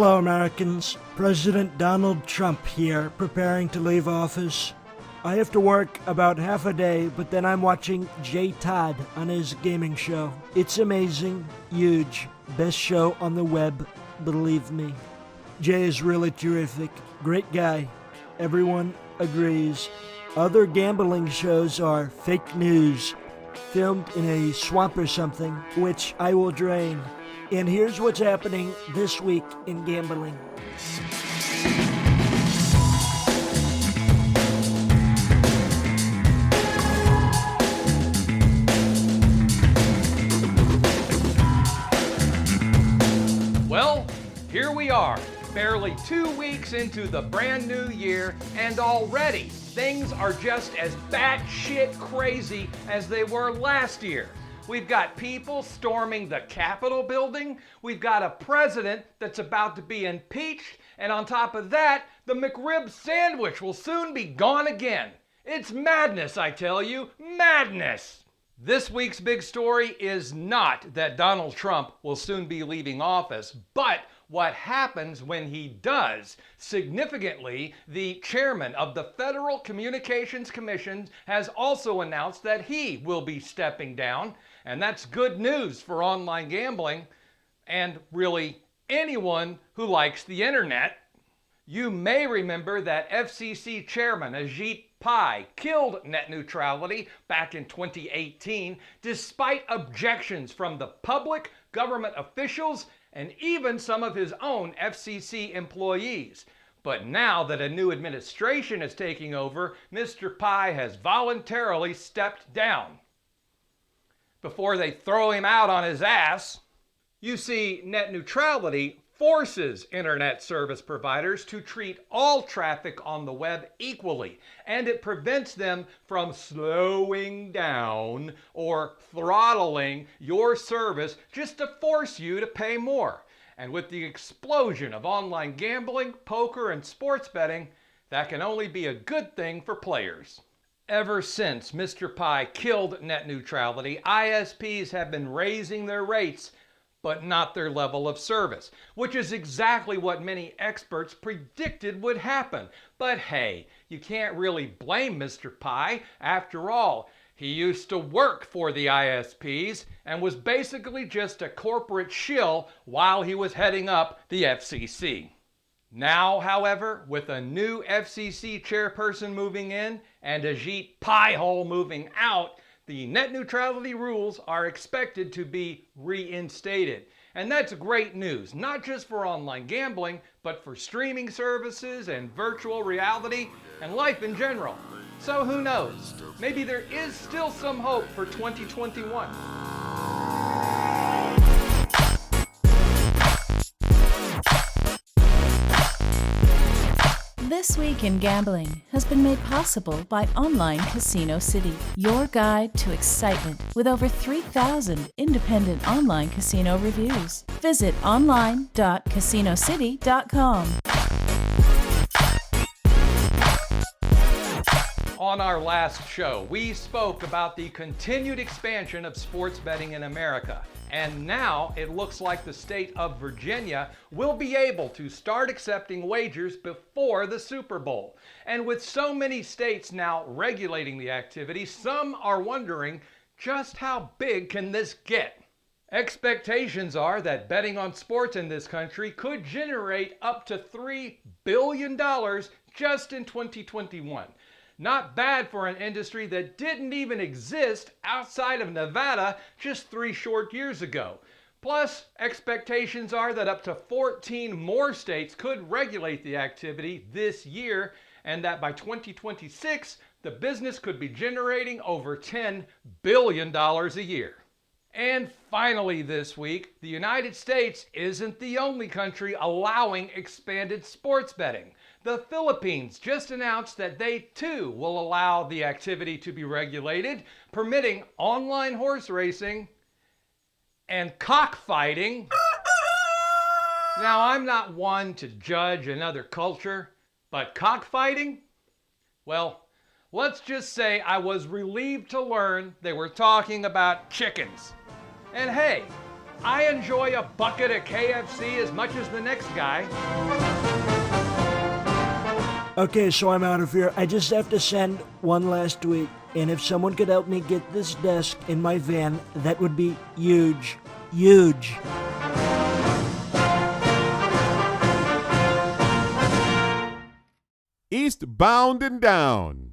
Hello, Americans. President Donald Trump here, preparing to leave office. I have to work about half a day, but then I'm watching Jay Todd on his gaming show. It's amazing, huge, best show on the web, believe me. Jay is really terrific, great guy. Everyone agrees. Other gambling shows are fake news, filmed in a swamp or something, which I will drain. And here's what's happening this week in gambling. Well, here we are, barely 2 weeks into the brand new year, and already things are just as batshit crazy as they were last year. We've got people storming the Capitol building, we've got a president that's about to be impeached, and on top of that, the McRib sandwich will soon be gone again. It's madness, I tell you, madness! This week's big story is not that Donald Trump will soon be leaving office, but what happens when he does. Significantly, the chairman of the Federal Communications Commission has also announced that he will be stepping down, and that's good news for online gambling and really anyone who likes the internet. You may remember that FCC Chairman Ajit Pai killed net neutrality back in 2018 despite objections from the public, government officials, and even some of his own FCC employees. But now that a new administration is taking over, Mr. Pai has voluntarily stepped down before they throw him out on his ass. You see, net neutrality forces internet service providers to treat all traffic on the web equally, and it prevents them from slowing down or throttling your service just to force you to pay more. And with the explosion of online gambling, poker, and sports betting, that can only be a good thing for players. Ever since Mr. Pai killed net neutrality, ISPs have been raising their rates but not their level of service, which is exactly what many experts predicted would happen. But hey, you can't really blame Mr. Pai. After all, he used to work for the ISPs and was basically just a corporate shill while he was heading up the FCC. Now, however, with a new FCC chairperson moving in and Ajit Pai hole moving out, the net neutrality rules are expected to be reinstated. And that's great news, not just for online gambling, but for streaming services and virtual reality and life in general. So who knows? Maybe there is still some hope for 2021. This Week in Gambling has been made possible by Online Casino City, your guide to excitement with over 3,000 independent online casino reviews. Visit online.casinocity.com. On our last show, we spoke about the continued expansion of sports betting in America. And now it looks like the state of Virginia will be able to start accepting wagers before the Super Bowl. And with so many states now regulating the activity, some are wondering just how big can this get? Expectations are that betting on sports in this country could generate up to $3 billion just in 2021. Not bad for an industry that didn't even exist outside of Nevada just 3 short years ago. Plus, expectations are that up to 14 more states could regulate the activity this year, and that by 2026, the business could be generating over $10 billion a year. And finally this week, the United States isn't the only country allowing expanded sports betting. The Philippines just announced that they too will allow the activity to be regulated, permitting online horse racing and cockfighting. Now, I'm not one to judge another culture, but cockfighting? Well, let's just say I was relieved to learn they were talking about chickens. And hey, I enjoy a bucket of KFC as much as the next guy. Okay, so I'm out of here. I just have to send one last tweet. And if someone could help me get this desk in my van, that would be huge. Huge. Eastbound and Down.